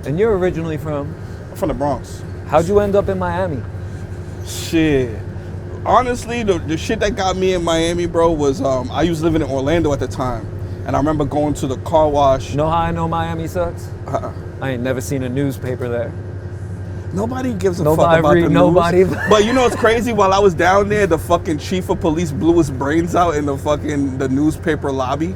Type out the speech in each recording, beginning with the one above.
And you're originally from? I'm from the Bronx. How'd you end up in Miami? Shit. Honestly, the shit that got me in Miami, bro, was I was living in Orlando at the time. And I remember going to the car wash. You know how I know Miami sucks? I ain't never seen a newspaper there. Nobody gives a fuck about the news. But you know what's crazy? While I was down there, the fucking chief of police blew his brains out in the newspaper lobby.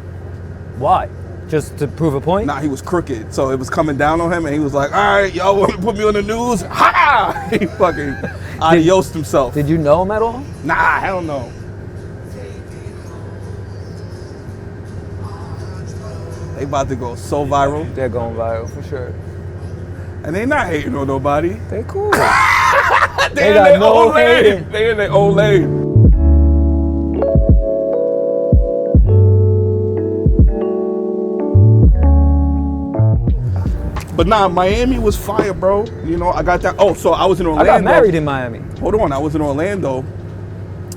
Why? Just to prove a point? Nah, he was crooked. So it was coming down on him and he was like, all right, y'all want to put me on the news? Ha! He fucking adiosed himself. Did you know him at all? Nah, hell no. They about to go so viral. They're going viral for sure. And they not hating on nobody. They cool. They got no lane. They in their own lane. But nah, Miami was fire, bro. You know, I got that. Oh, so I was in Orlando. I got married in Miami. Hold on, I was in Orlando,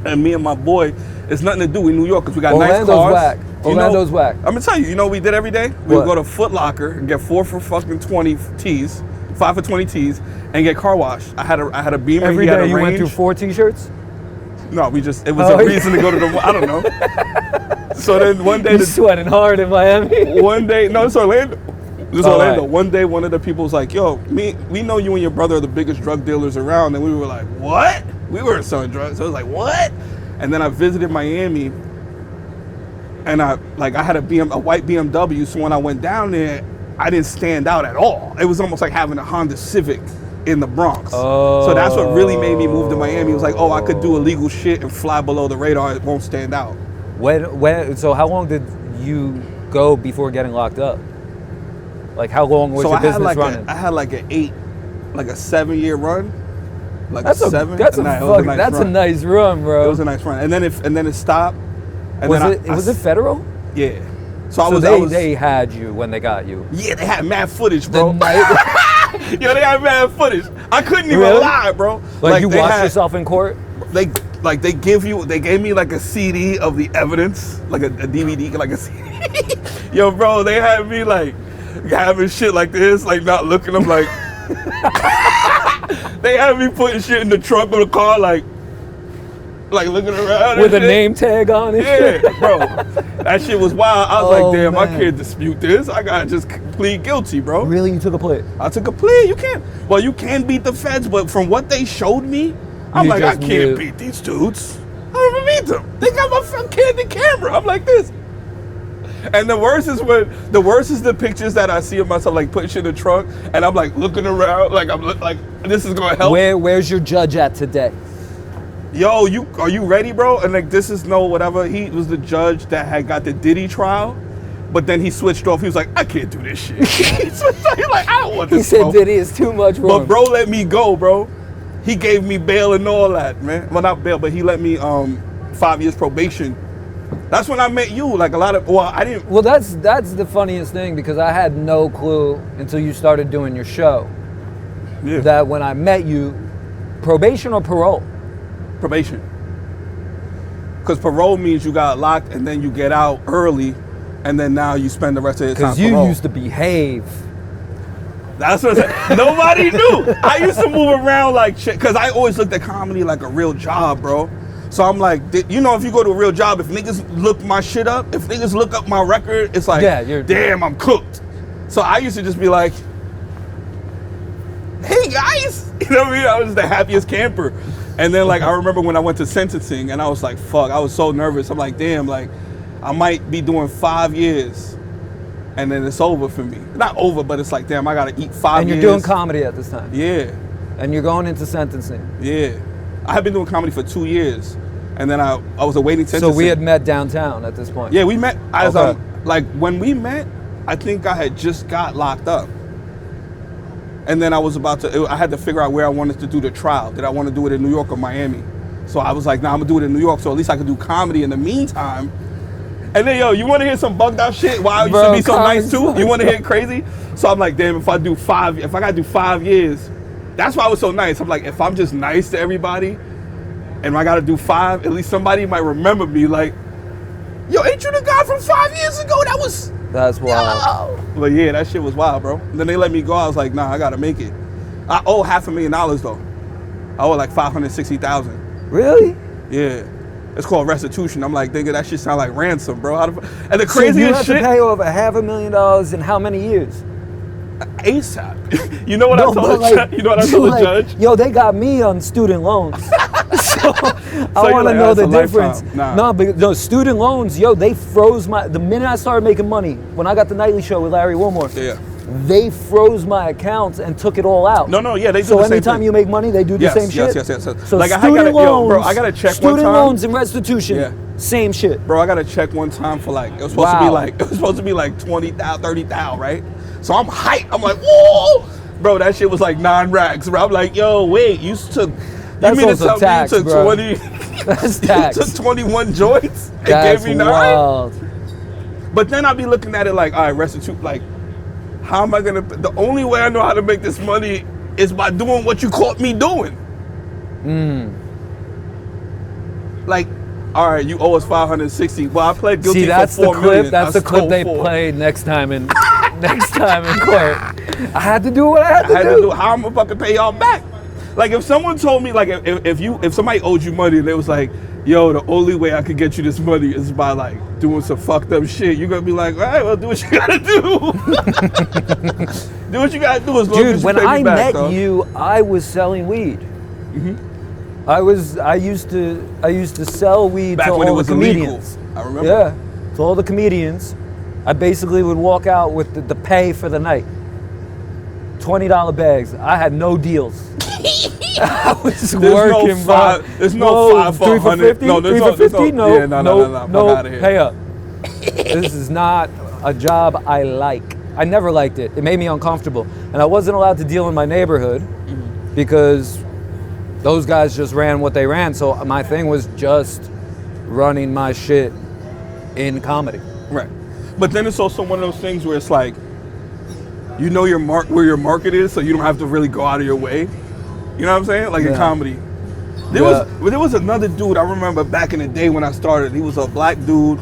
and me and my boy, it's nothing to do in New York because we got Orlando's nice cars. Whack. Orlando's whack. I'm gonna tell you, you know what we did every day? We would go to Foot Locker and get 4 for fucking 20 tees, 5 for 20 tees, and get car wash. I had a Beamer. Every day you went through 4 t-shirts? No, it was a reason to go to the, I don't know. So then one day. You're sweating hard in Miami. One day, no, it's Orlando. This is Orlando. Right. One day, one of the people was like, yo, we know you and your brother are the biggest drug dealers around. And we were like, what? We weren't selling drugs. So I was like, what? And then I visited Miami, and I had a white BMW. So when I went down there, I didn't stand out at all. It was almost like having a Honda Civic in the Bronx. Oh. So that's what really made me move to Miami. It was like, I could do illegal shit and fly below the radar. It won't stand out. So how long did you go before getting locked up? Like, how long was your business running? I had like a 7-year run. Like that's a 7. That's a nice run, bro. It was a nice run, and then it stopped. And was it federal? Yeah. So they had you when they got you. Yeah, they had mad footage, bro. Yo, they had mad footage. I couldn't even lie, bro. Like you watched yourself in court? They gave me like a CD of the evidence, like a DVD, like a CD. Yo, bro, they had me like having shit like this, like not looking. I'm like, they had me putting shit in the trunk of the car, like looking around with a name tag on it. Yeah, bro, that shit was wild. I was like, damn, man. I can't dispute this. I gotta just plead guilty, bro. Really, you took a plea? I took a plea. You can't. Well, you can beat the feds, but from what they showed me, I'm like, I can't beat these dudes. I don't even beat them. They got my fucking candid camera. I'm like this. And the worst is the pictures that I see of myself like putting shit in the trunk, and I'm like looking around, like I'm like this is gonna help. Where's your judge at today? Yo, are you ready, bro? And like this is no whatever. He was the judge that had got the Diddy trial, but then he switched off. He was like, I can't do this shit. He's like, I don't want this. He said Diddy is too much, bro. But bro, let me go, bro. He gave me bail and all that, man. Well, not bail, but he let me 5 years probation. That's when I met you. Like I didn't. Well, that's the funniest thing because I had no clue until you started doing your show. Yeah. That when I met you, probation or parole? Probation. Because parole means you got locked and then you get out early, and then now you spend the rest of your time. Because you used to behave. That's what nobody knew. I used to move around like shit because I always looked at comedy like a real job, bro. So I'm like, you know, if you go to a real job, if niggas look my shit up, if niggas look up my record, it's like, damn, I'm cooked. So I used to just be like, hey guys, you know what I mean? I was the happiest camper. And then like, I remember when I went to sentencing and I was like, fuck, I was so nervous. I'm like, damn, like I might be doing 5 years and then it's over for me. Not over, but it's like, damn, I gotta eat 5 years. And you're doing comedy at this time? Yeah. And you're going into sentencing? Yeah. I had been doing comedy for 2 years. And then I was awaiting sentencing. So we had met downtown at this point? Yeah, we met. Like when we met, I think I had just got locked up. And then I had to figure out where I wanted to do the trial. Did I want to do it in New York or Miami? So I was like, nah, I'm gonna do it in New York so at least I could do comedy in the meantime. And then, yo, you wanna hear some bugged out shit? Why I used to be so nice too? You wanna hear it crazy? So I'm like, damn, if I gotta do 5 years, that's why I was so nice. I'm like, if I'm just nice to everybody, and I gotta do 5, at least somebody might remember me like, yo, ain't you the guy from 5 years ago that was That's wild. But yeah, that shit was wild, bro. Then they let me go. I was like, nah, I gotta make it. I owe $500,000 though. I owe like $560,000. Really? Yeah. It's called restitution. I'm like, nigga, that shit sound like ransom, bro. And the So craziest you have shit. to pay over $500,000 in how many years? ASAP. You know what I told the like, judge? You know what I told the judge? Yo, they got me on student loans. So I you're want to like, know that's the a difference. lifetime. Nah. No, but no, student loans, yo, they froze the minute I started making money, when I got the nightly show with Larry Wilmore, Yeah. they froze my accounts and took it all out. No, yeah, they do so the same anytime thing. you make money, they do the same shit? Yes. So like, student loans, bro, I got to check one student time. loans and restitution, Yeah. same shit. Bro, I got to check one time for like, it was supposed to be like 20,000, 30,000, right? So I'm hyped. I'm like, whoa! Bro, that shit was like 9 racks, bro. I'm like, yo, wait, you took... That's you mean also to tell tax, me you took bro. 20... That's tax. You took 21 joints and That's gave me 9? wild. But then I'll be looking at it like, all right, restitute, like, how am I gonna... The only way I know how to make this money is by doing what you caught me doing. Like, all right, you owe us 560. Well, I pled guilty See, that's for the $4 clip. million. That's I the clip stole they 4. played next time in court. I had to do what I had to do. How am I fucking pay y'all back? Like if someone told me, like if somebody owed you money and they was like, yo, the only way I could get you this money is by like doing some fucked up shit, you're gonna be like, all right, well, do what you gotta do. Do what you gotta do as long as Dude, you when pay me I back, met dog. you, I was selling weed. I used to sell weed Back to when it all was the comedians. illegal. I remember. Yeah, to all the comedians. I basically would walk out with the pay for the night. $20 bags. I had no deals. I was working, bro. There's no 5 for 100. No, there's 3 for 50? no. Yeah, no. Fuck outta here. Pay up. This is not a job I like. I never liked it. It made me uncomfortable. And I wasn't allowed to deal in my neighborhood because those guys just ran what they ran. So my thing was just running my shit in comedy. Right. But then it's also one of those things where it's like, you know where your market is, so you don't have to really go out of your way. You know what I'm saying? Like in comedy. There was another dude I remember back in the day when I started. He was a black dude.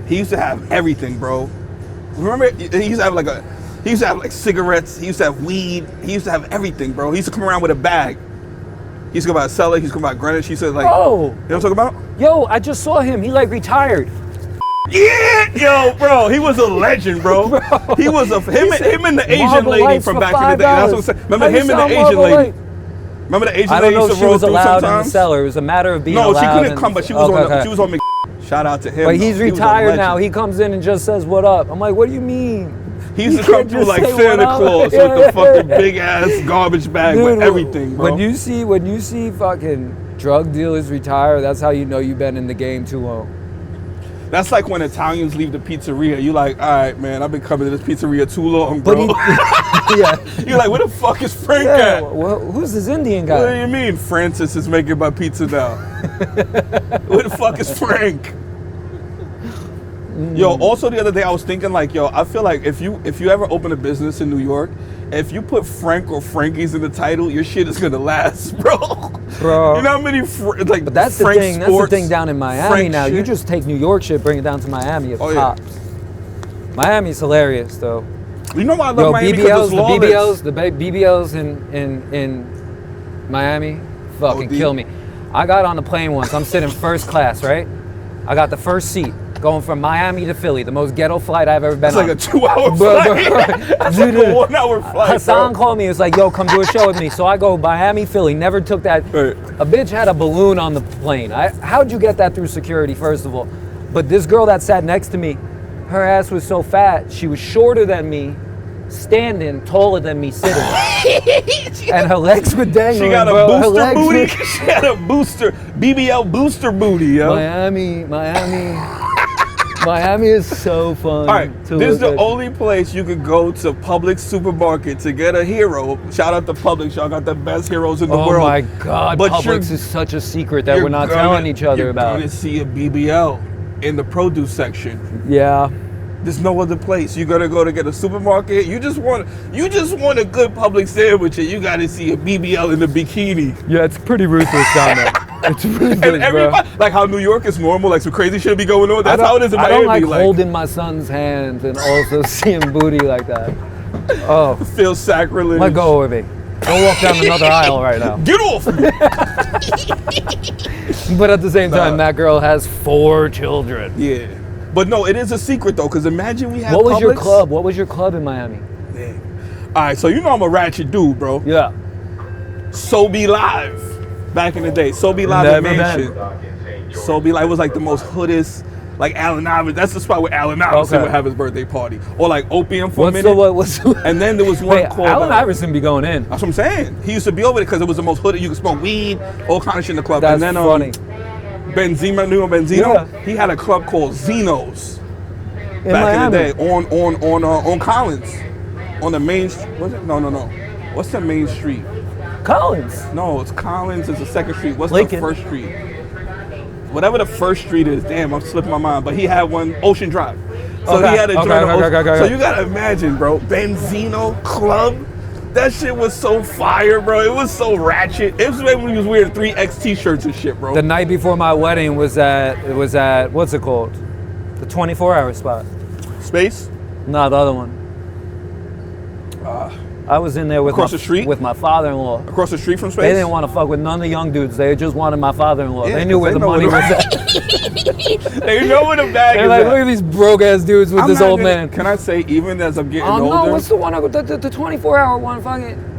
He used to have everything, bro. Remember? He used to have like cigarettes. He used to have weed. He used to have everything, bro. He used to come around with a bag. He used to go by Cellar. He used to come by Greenwich. He said like, oh, you know what I'm talking about? Yo, I just saw him. He like retired. Yeah, yo, bro, he was a legend, bro. He was him and the Asian lady from back in the day. That's what I'm saying. Remember him and the Asian lady? Remember the Asian lady? I don't know if she was allowed in the sometimes? cellar. It was a matter of being No, allowed. she couldn't come, but she was she was on Shout out to him. But he's though. He was a retired now. legend. He comes in and just says, "What up?" I'm like, "What do you mean?" He used to You come can't through just like say Santa what up. Claus with the fucking big ass garbage bag Dude, with everything, bro. When you see fucking drug dealers retire, that's how you know you've been in the game too long. That's like when Italians leave the pizzeria. You like, all right, man, I've been coming to this pizzeria too long, bro. Yeah. You're like, where the fuck is Frank Yeah, at? well, who's this Indian guy? What do you mean Francis is making my pizza now? Where the fuck is Frank? Yo, also the other day I was thinking like, yo, I feel like if you ever open a business in New York, if you put Frank or Frankie's in the title, your shit is gonna last, bro. Bro. You know how many But that's Frank the thing. That's the thing down in Miami Frank now. You shit? just take New York shit, bring it down to Miami. It's Oh, yeah. tops. Miami's hilarious though. You know why I love Miami? BBLs, Because it's lawless. the BBLs in Miami fucking OD. kill me. I got on the plane once. I'm sitting first class, right? I got the first seat going from Miami to Philly, the most ghetto flight I've ever been It's on. like a 2-hour Bro, flight. That's like a 1-hour flight, Hassan bro. called me. He was like, yo, come do a show with me. So I go Miami, Philly. Never took that. Right. A bitch had a balloon on the plane. How'd you get that through security, first of all? But this girl that sat next to me, her ass was so fat, she was shorter than me, standing, taller than me sitting. And her legs were dangling, She got a bro. Her booster legs booty. were- She had a BBL booster booty, yo. Miami is so fun. All right, to this is look the at. only place you could go to Publix supermarket to get a hero. Shout out to Publix, y'all got the best heroes in the world. Oh my God, But Publix is such a secret that you're we're not gonna- telling each other about. You're gonna see a BBL in the produce section. Yeah. There's no other place. You're gonna go to get a supermarket. You just want a good Publix sandwich, and you gotta see a BBL in the bikini. Yeah, it's pretty ruthless down there. It's ruthless, And everybody, like how New York is normal, like some crazy shit be going on. That's how it is in Miami. I don't like holding my son's hands and also seeing booty like that. Oh, feels sacrilege. let go of me. Don't walk down another aisle right now. Get off me. But at the same time, that girl has 4 children. Yeah. But no, it is a secret though, because imagine we had What was your Publix. club? What was your club in Miami? Dang. All right, so you know I'm a ratchet dude, bro. Yeah. So Be Live. Back in the day. So Be Live Never in Mansion. So Be Live was like the most hoodest, like Allen Iverson. That's the spot where Allen Iverson would have his birthday party. Or like Opium for a minute. And then there was one called... Allen Iverson be going in. That's what I'm saying. He used to be over there because it was the most hooded. You could smoke weed, all kind of shit in the club. That's and then funny. Benzino, Benzino, he had a club called Zeno's In back Miami. in the day on Collins, on the main. What's it? No. What's the main street? Collins. No, it's Collins. It's the second street. What's Lincoln. the first street? Whatever the first street is. Damn, I'm slipping my mind. But he had one, Ocean Drive. So he had a joint on Ocean. So you gotta imagine, bro, Benzino Club. That shit was so fire, bro. It was so ratchet. It was when he was wearing 3X t-shirts and shit, bro. The night before my wedding was at what's it called? The 24-hour spot. Space? No, the other one. I was in there with Across the street? with my father-in-law. Across the street from Space? They didn't want to fuck with none of the young dudes. They just wanted my father-in-law. Yeah, they knew where the money was at. They know where the bag They're is like, at. look at these broke-ass dudes with this old man. Can I say, even as I'm getting Oh older? no, what's the one, the 24-hour one? Fucking.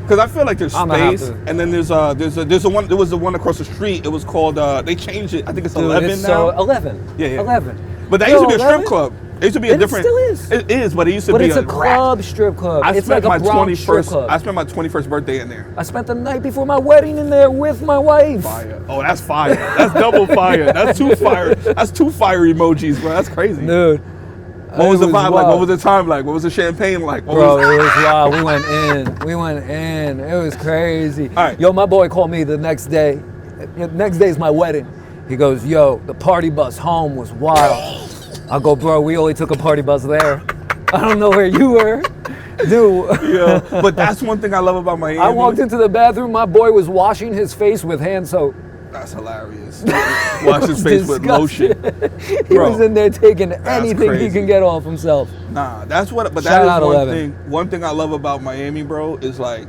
Because I feel like there's I'm gonna Space, have to- and then there's a one. There was the one across the street. It was called. They changed it. I think it's Dude, 11 it's now. so 11. Yeah. 11. But that Yo, used to be a 11? strip club. It used to be a It different. still is. It is, but it used to But be it's a club strip club. I It's spent like a my Bronx strip 21st. club. I spent my 21st birthday in there. I spent the night before my wedding in there with my wife. Fire. Oh, that's fire. That's double fire. That's 2 fire. That's 2 fire emojis, bro. That's crazy. Dude. What was it the vibe like? wild. What was the time like? What was the champagne like? What Bro, was- it was wild. We went in. It was crazy. All right. Yo, my boy called me the next day. The next day's my wedding. He goes, yo, the party bus home was wild. I go, bro, we only took a party bus there. I don't know where you were. Dude. Yeah, but that's one thing I love about Miami. I walked into the bathroom. My boy was washing his face with hand soap. That's hilarious. Wash his face with lotion. He Bro, was in there taking anything he crazy. can get off himself. Nah, that's what. But Shout that out is one 11. thing. One thing I love about Miami, bro, is like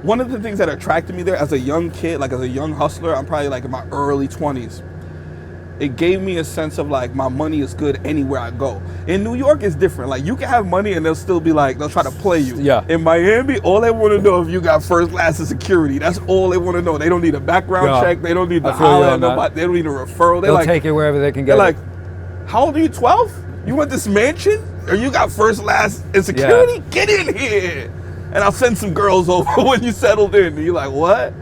one of the things that attracted me there as a young kid, like as a young hustler. I'm probably like in my early 20s. It gave me a sense of like my money is good anywhere I go. In New York, it's different. Like you can have money and they'll still be like they'll try to play you. Yeah. In Miami, all they want to know if you got first class of security. That's all they want to know. They don't need a background Yeah. check. They don't need to I feel you holler at on that. nobody. They don't need a referral. They're They'll like, take it wherever they can get they're it. like, how old are you? 12? You want this mansion? Or you got first class in security? Yeah. Get in here. And I'll send some girls over when you settled in. And you're like, what?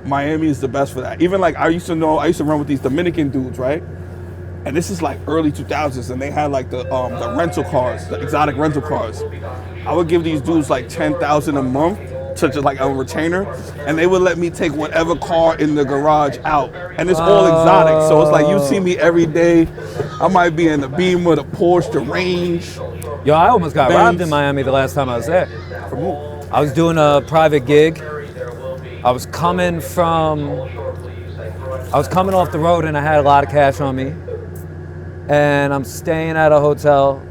Miami is the best for that. Even like I used to run with these Dominican dudes, right? And this is like early 2000s, and they had like the rental cars, the exotic rental cars. I would give these dudes like $10,000 a month to just like a retainer, and they would let me take whatever car in the garage out, and it's all exotic. So it's like you see me every day. I might be in the Beamer, the Porsche, the Range. Yo, I almost got Benz. robbed in Miami the last time I was there. From who? I was doing a private gig. I was coming off the road and I had a lot of cash on me. And I'm staying at a hotel.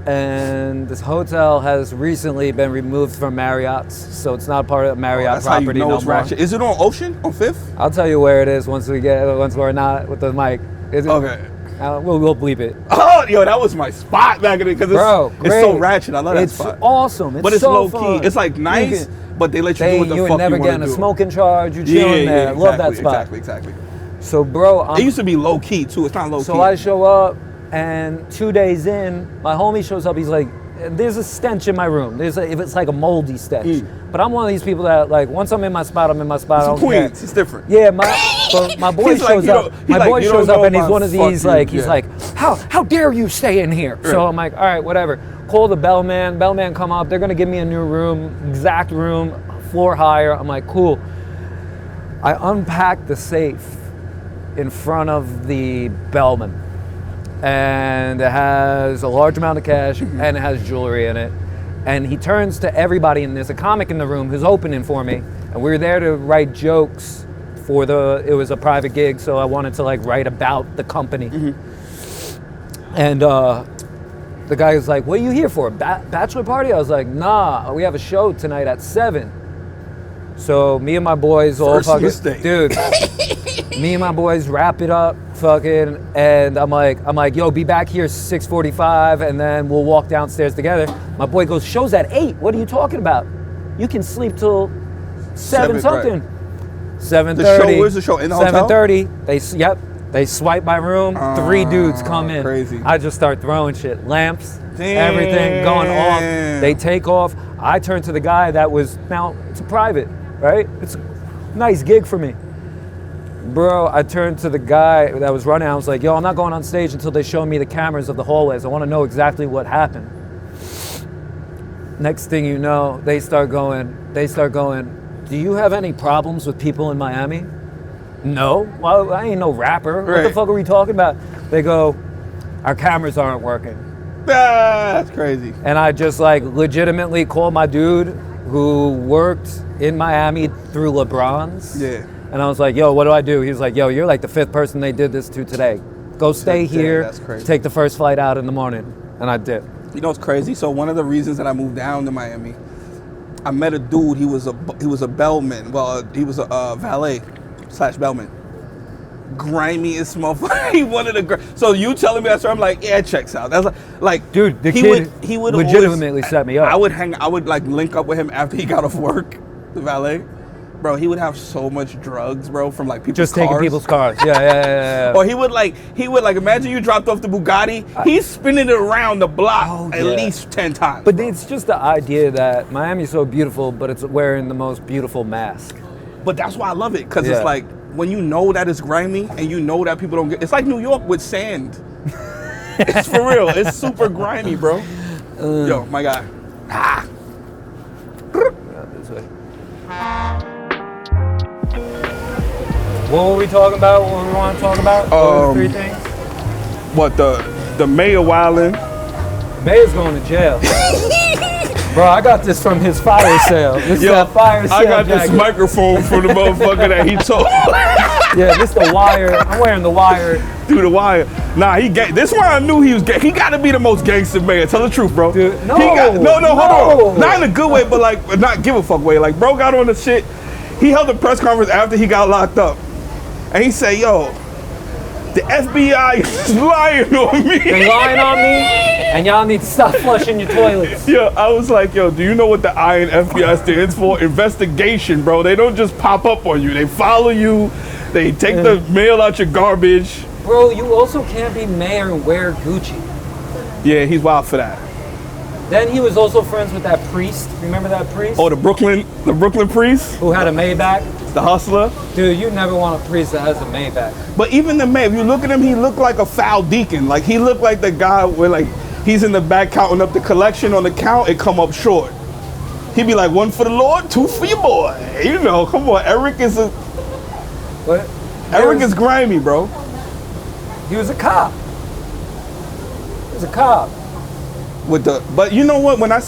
And this hotel has recently been removed from Marriott's, so it's not part of Marriott That's how you property know no it's more. ratchet. Is it on Ocean? On 5th? I'll tell you where it is once we're not with the mic. Is it? Okay. We'll bleep it. Oh, yo, that was my spot back in it because Bro, it's so great. ratchet. I love that It's spot. awesome. But it's so low fun. key. It's like nice, but they let you do what the you fuck ain't never you want getting to a do. smoking charge. You chilling there. Exactly, Love that spot. Exactly. So, bro, It used to be low key too. It's not low key. So I show up, and 2 days in, my homie shows up. He's like, "There's a stench in my room. If it's like a moldy stench." But I'm one of these people that like once I'm in my spot, I'm in my spot. I It's don't care. Queens. It's different. Yeah, my boy He's like, shows you up. don't- My he's boy like, you shows don't up, know and he's about one of fuck these you. like he's Yeah. like, how dare you stay in here? So I'm like, all right, whatever. Call the bellman. Bellman come up. They're gonna give me a new room, exact room, floor higher. I'm like, cool. I unpack the safe in front of the bellman, and it has a large amount of cash and it has jewelry in it. And he turns to everybody, and there's a comic in the room who's opening for me. And we were there to write jokes for it was a private gig, so I wanted to like write about the company. And the guy was like, what are you here for, a bachelor party? I was like, nah, we have a show tonight at 7. So me and my boys all fucking, dude, me and my boys wrap it up, fucking, and I'm like, yo, be back here 6:45, and then we'll walk downstairs together. My boy goes, show's at 8. What are you talking about? You can sleep till 7 something. Right. 7:30. Where's the show? In the hotel? 7:30. They swipe my room. 3 dudes come in. Crazy. I just start throwing shit, lamps, everything going off. They take off. I turn to the guy that was, now it's a private, right? It's a nice gig for me. Bro, I turned to the guy that was running. I was like, yo, I'm not going on stage until they show me the cameras of the hallways. I want to know exactly what happened. Next thing you know, they start going, do you have any problems with people in Miami? No. Well, I ain't no rapper. Right. What the fuck are we talking about? They go, our cameras aren't working. That's crazy. And I just like legitimately called my dude who worked in Miami through LeBron's. Yeah. And I was like, yo, what do I do? He was like, yo, you're like the 5th person they did this to today. Go stay here, that's crazy. Take the first flight out in the morning. And I did. You know what's crazy? So one of the reasons that I moved down to Miami, I met a dude, he was a bellman. Well, he was a valet / bellman. Grimiest motherfucker. He wanted a so you telling me that story, I'm like, yeah, it checks out. That's like dude, the he would legitimately set me up. I would like link up with him after he got off work, the valet. Bro, he would have so much drugs, bro, from like people's just cars. Taking people's cars. Yeah. Or he would like imagine you dropped off the Bugatti, he's spinning it around the block at least 10 times. But it's just the idea that Miami's so beautiful, but it's wearing the most beautiful mask. But that's why I love it, because it's like when you know that it's grimy and you know that people don't get, it's like New York with sand. It's for real. It's super grimy, bro. Yo, my guy. This way. What were we talking about? What we want to talk about? What were the 3 things? What, the mayor wilding? The mayor's going to jail. Bro, I got this from his fire sale. This is that fire sale. I got this microphone from the motherfucker that he told. Yeah, this the wire. I'm wearing the wire. Dude, the wire. Nah, this one I knew he was gay. He got to be the most gangster mayor. Tell the truth, bro. Dude, no, hold on. Not in a good way, but like not give a fuck way. Like, bro got on the shit. He held a press conference after he got locked up. And he said, yo, the FBI is lying on me. They're lying on me, and y'all need to stop flushing your toilets. Yo, I was like, yo, do you know what the I in FBI stands for? Investigation, bro. They don't just pop up on you. They follow you. They take the mail out your garbage. Bro, you also can't be mayor and wear Gucci. Yeah, he's wild for that. Then he was also friends with that priest. Remember that priest? Oh, the Brooklyn priest? Who had a Maybach? The hustler? Dude, you never want a priest that has a Maybach. But even the mayor, if you look at him, he looked like a foul deacon. Like, he looked like the guy where, like, he's in the back counting up the collection on the count, it come up short. He'd be like, 1 for the Lord, 2 for your boy. You know, come on, Eric is grimy, bro. He was a cop. But you know what? When I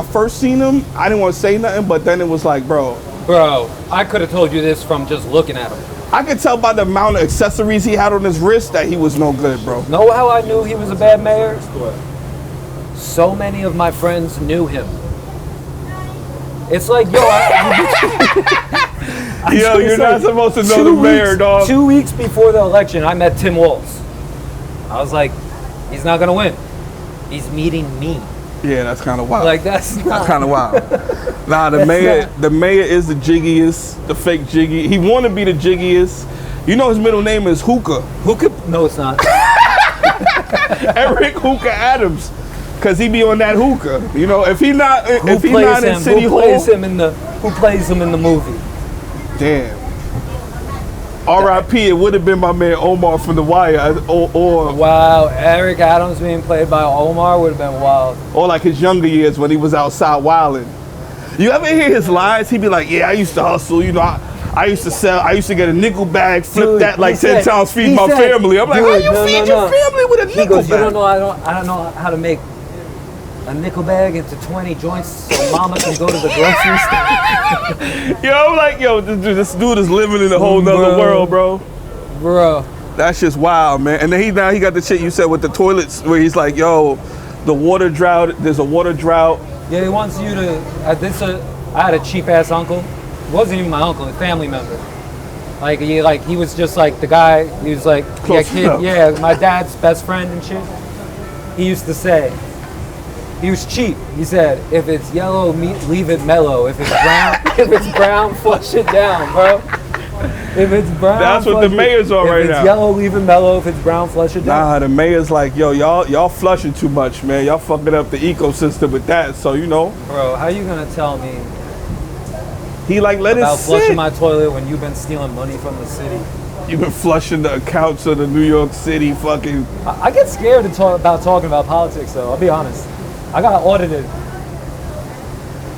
first seen him, I didn't want to say nothing. But then it was like, bro, I could have told you this from just looking at him. I could tell by the amount of accessories he had on his wrist that he was no good, bro. Know how I knew he was a bad mayor? So many of my friends knew him. It's like, yo, you're not supposed to know the mayor, dog. 2 weeks before the election, I met Tim Walz. I was like, he's not gonna win. He's meeting me. Yeah, that's kind of wild. Like, that's kind of wild. Nah, the mayor is the jiggiest, the fake jiggy. He want to be the jiggiest. You know his middle name is Hookah. Hookah? No, it's not. Eric Hookah Adams, cause he be on that hookah. You know, if he not in City Hall, who plays him in the movie? Damn. R.I.P. It would have been my man Omar from The Wire, or wow, Eric Adams being played by Omar would have been wild. Or like his younger years when he was outside wilding. You ever hear his lies? He'd be like, "Yeah, I used to hustle. You know, I used to get a nickel bag, flip that like 10 times, feed my family." I'm like, "How you feed your family with a nickel bag?" He goes, "You don't know. I don't know how to make a nickel bag into 20 joints so mama can go to the grocery store. Yo, I'm like, yo, this dude is living in a whole nother world, bro. Bro. That's just wild, man. And then now he got the shit you said with the toilets where he's like, yo, the water drought, there's a water drought. Yeah, he wants you to, I had a cheap ass uncle. It wasn't even my uncle, a family member. He was just like the guy, he was like, yeah, my dad's best friend and shit. He used to say, he was cheap. He said, if it's yellow, leave it mellow. If it's brown, flush it down, bro. If it's brown, that's what the mayor's on right now. If it's yellow, leave it mellow. If it's brown, flush it down. Nah, the mayor's like, yo, y'all flushing too much, man. Y'all fucking up the ecosystem with that. So you know. Bro, how you gonna tell me? He like let about it sit. Flushing my toilet when you've been stealing money from the city. You've been flushing the accounts of the New York City fucking. I get scared to talking about politics, though. I'll be honest. I got audited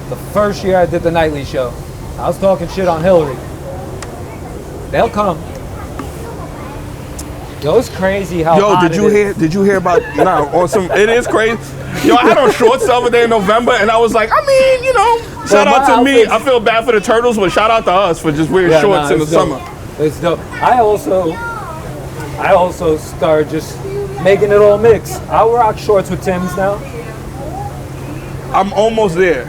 the first year I did the nightly show. I was talking shit on Hillary. They'll come. Yo, it's crazy how. Yo, did you hear about? On some. It is crazy. Yo, I had on shorts the other day in November, and I was like, I mean, you know, shout out to me. I feel bad for the turtles, but shout out to us for just wearing shorts in the summer. It's dope. I also started just making it all mix. I rock shorts with Timbs now. I'm almost there.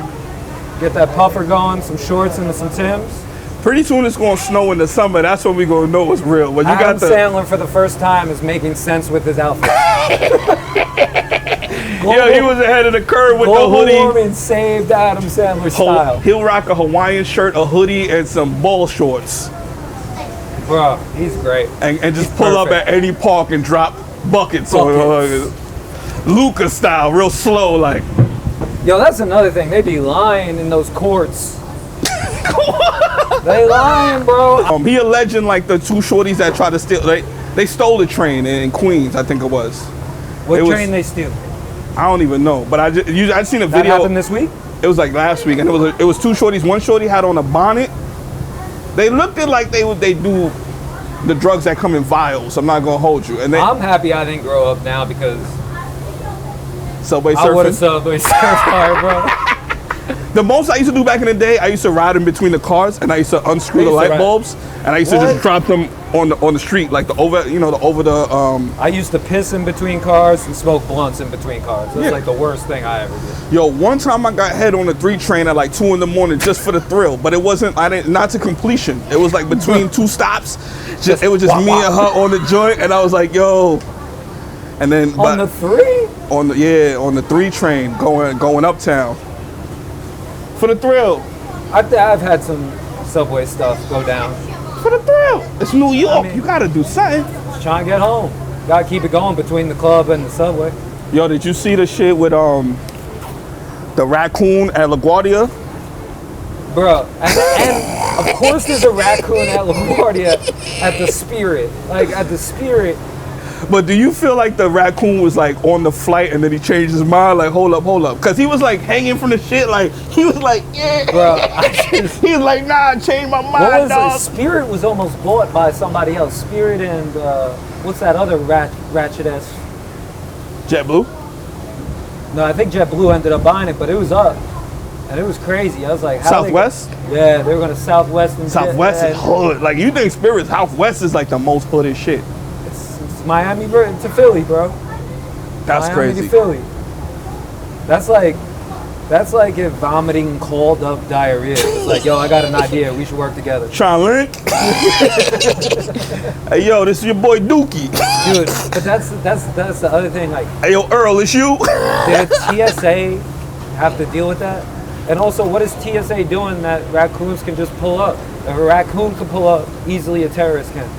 Get that puffer going, some shorts and some Timbs. Pretty soon it's gonna snow in the summer. That's when we gonna know it's real. But you Adam got Sandler for the first time is making sense with his outfit. Yeah, he was ahead of the curve with the hoodie. Global warming saved Adam Sandler's style. He'll rock a Hawaiian shirt, a hoodie, and some ball shorts. Bro, he's great. And just pull up at any park and drop buckets. on Luca style, real slow, like. Yo, that's another thing. They be lying in those courts. They lying, bro. He alleging like the two shorties that tried to steal. They stole the train in Queens, I think it was. What train they steal? I don't even know, but I seen a video. That happened this week? It was like last week, and it was two shorties. One shorty had on a bonnet. They looked like they do the drugs that come in vials. I'm not gonna hold you. And I'm happy I didn't grow up now because Subway surfing. I would have Subway surfed hard, bro. The most I used to do back in the day, I used to ride in between the cars, and I used to unscrew the light bulbs, and I used to just drop them on the street, like I used to piss in between cars and smoke blunts in between cars. That's like the worst thing I ever did. Yo, one time I got head on the 3 train at like 2 in the morning just for the thrill, but it wasn't. Not to completion. It was like between 2 stops. It was just me and her on the joint, and I was like, yo. And then on the 3? On the 3 train going uptown. For the thrill. I've had some Subway stuff go down. For the thrill. It's New York. You gotta do something. Just trying to get home. Gotta keep it going between the club and the Subway. Yo, did you see the shit with the raccoon at LaGuardia? Bro, and of course there's a raccoon at LaGuardia at the Spirit. Like at the Spirit. But do you feel like the raccoon was like on the flight and then he changed his mind? Like, hold up. Because he was like hanging from the shit. Like, he was like, yeah. Bro, he was like, nah, I changed my mind, dog. Spirit was almost bought by somebody else. Spirit and, what's that other ratchet ass? JetBlue? No, I think JetBlue ended up buying it, but it was up. And it was crazy. I was like, how Southwest? Yeah, they were going to Southwest and Southwest is hood. Like, you think Spirit Southwest is like the most hooded shit. Miami to Philly, bro. That's Miami crazy. To Philly. That's like if vomiting called up diarrhea. It's like, yo, I got an idea. We should work together. Trying to link? Hey, yo, this is your boy Dookie. Dude, but that's the other thing. Like, hey, yo, Earl, it's you. Did TSA have to deal with that? And also, what is TSA doing that raccoons can just pull up? If a raccoon can pull up, easily a terrorist can.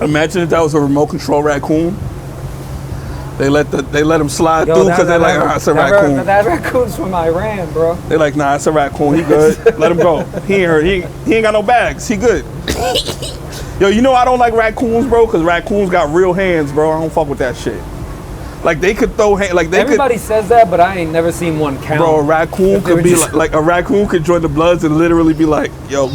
Imagine if that was a remote control raccoon. They let him slide through because they're like, nah, it's a raccoon. That raccoon's from Iran, bro. They're like, nah, it's a raccoon. He good. Let him go. He ain't hurt. He ain't got no bags. He good. Yo, you know I don't like raccoons, bro, because raccoons got real hands, bro. I don't fuck with that shit. Like they could throw hands. Like everybody says that, but I ain't never seen one count. Bro, a raccoon could be like a raccoon could join the Bloods and literally be like, yo.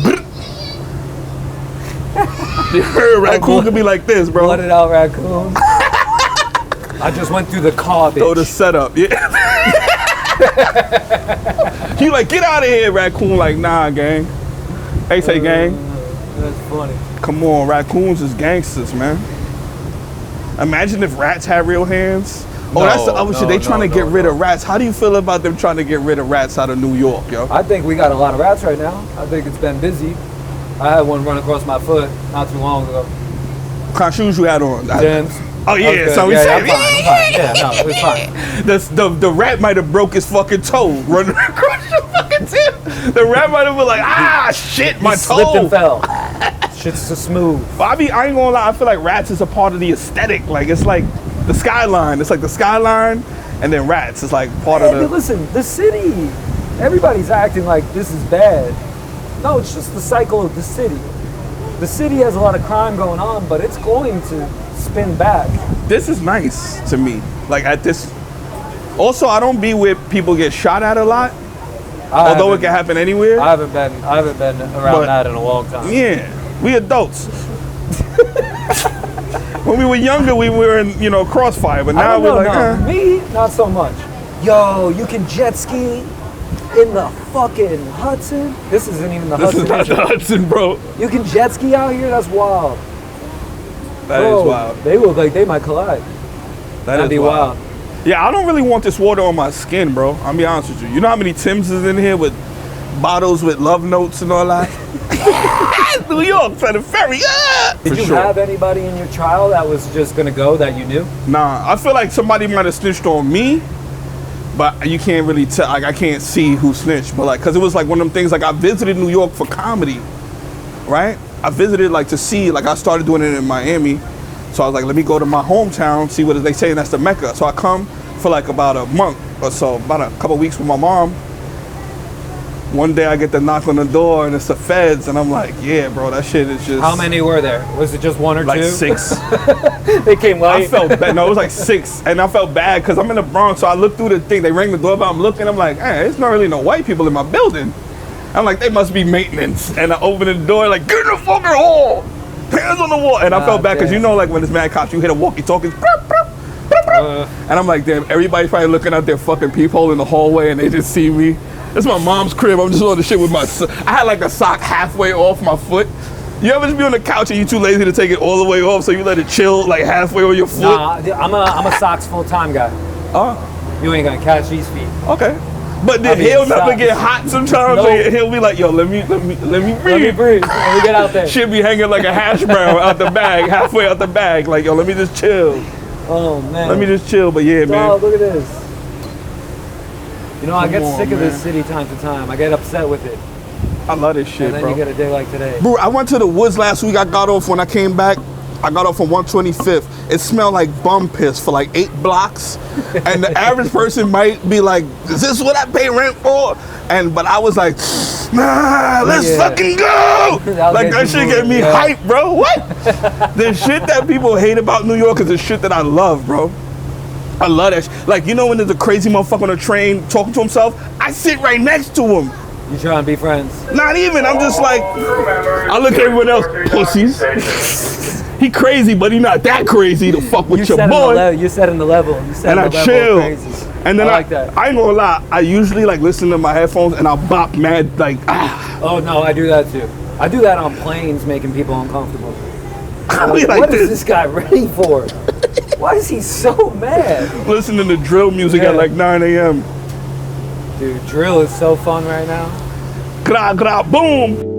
A raccoon could be like this, bro. Blooded out raccoon. I just went through the car, bitch. Throw the setup, yeah. You like, get out of here, raccoon. Like, nah, gang. They say gang. That's funny. Come on, raccoons is gangsters, man. Imagine if rats had real hands. Oh, that's the other shit. They trying to get rid of rats. How do you feel about them trying to get rid of rats out of New York, yo? I think we got a lot of rats right now. I think it's been busy. I had one run across my foot not too long ago. What kind of shoes you had on? Tim's. Oh yeah, Okay. so we I'm said fine. Yeah, no, it's fine. the rat might have broke his fucking toe running across your fucking tip. The rat might have been like, shit, my toe slipped and fell. Shit's so smooth. But I ain't gonna lie, I feel like rats is a part of the aesthetic. Like it's like the skyline. It's like the skyline, and then rats is like part of the. Listen, the city. Everybody's acting like this is bad. No, it's just the cycle of the city. The city has a lot of crime going on, but it's going to spin back. This is nice to me. Like at this. Also, I don't be where people get shot at a lot. Although it can happen anywhere. I haven't been around that in a long time. Yeah, we adults. When we were younger, we were in crossfire, but now we're like, Me, not so much. Yo, you can jet ski in the fucking Hudson. This isn't even the Hudson. This is not the Hudson, bro. You can jet ski out here. That's wild. That is wild. They look like they might collide. That'd be wild. Yeah, I don't really want this water on my skin, bro. I'll be honest with you. You know how many Tims is in here with bottles with love notes and all that? New York, Staten Island Ferry. Did you have anybody in your trial that was just gonna go that you knew? Nah, I feel like somebody might have snitched on me, but you can't really tell. Like I can't see who snitched, but like, cause it was like one of them things. Like I visited New York for comedy, right? I visited like to see. Like I started doing it in Miami. So I was like, let me go to my hometown, see what they say that's the Mecca. So I come for like about a month or so, about a couple weeks with my mom. One day I get the knock on the door and it's the feds, and I'm like, yeah, bro, that shit is just. How many were there? Was it just one or like two? 6. They came late. I felt bad. No, it was like 6, and I felt bad because I'm in the Bronx. So I looked through the thing. They rang the doorbell. I'm looking. I'm like, hey, it's not really no white people in my building. I'm like, they must be maintenance. And I open the door, like, get in the fucking hall. Hands on the wall. And I felt bad because like when it's mad cops, you hit a walkie-talkie. And I'm like, damn, everybody's probably looking out their fucking peephole in the hallway and they just see me. It's my mom's crib. I'm just on the shit with my son. I had like a sock halfway off my foot. You ever just be on the couch and you too lazy to take it all the way off, so you let it chill like halfway on your foot? Nah, I'm a socks full-time guy. You ain't gonna catch these feet. Okay. But then he'll never get hot sometimes. Nope. He'll be like, yo, let me breathe. Let me breathe. Let me get out there. She'll be hanging like a hash brown out the bag, halfway out the bag. Like, yo, let me just chill. Oh, man. Let me just chill. But yeah, man. Look at this. You know, I get sick of this city time to time. I get upset with it. I love this shit, and then bro. You get a day like today. Bro, I went to the woods last week. I got off when I came back. I got off on 125th. It smelled like bum piss for like 8 blocks. And the average person might be like, is this what I pay rent for? But I was like, nah, let's fucking go. Like that shit get me hype, bro. What? The shit that people hate about New York is the shit that I love, bro. I love that shit. Like, you know when there's a crazy motherfucker on a train talking to himself? I sit right next to him. You trying to be friends? Not even. I'm just like, I look at everyone else, pussies. He crazy, but he not that crazy to fuck with your boy. You're setting the level. And I chill. And then I ain't gonna lie, I usually like listen to my headphones and I'll bop mad like, Oh no, I do that too. I do that on planes, making people uncomfortable. Like, what is this guy ready for? Why is he so mad? Listening to drill music at like 9 a.m. Dude, drill is so fun right now. Gra gra boom.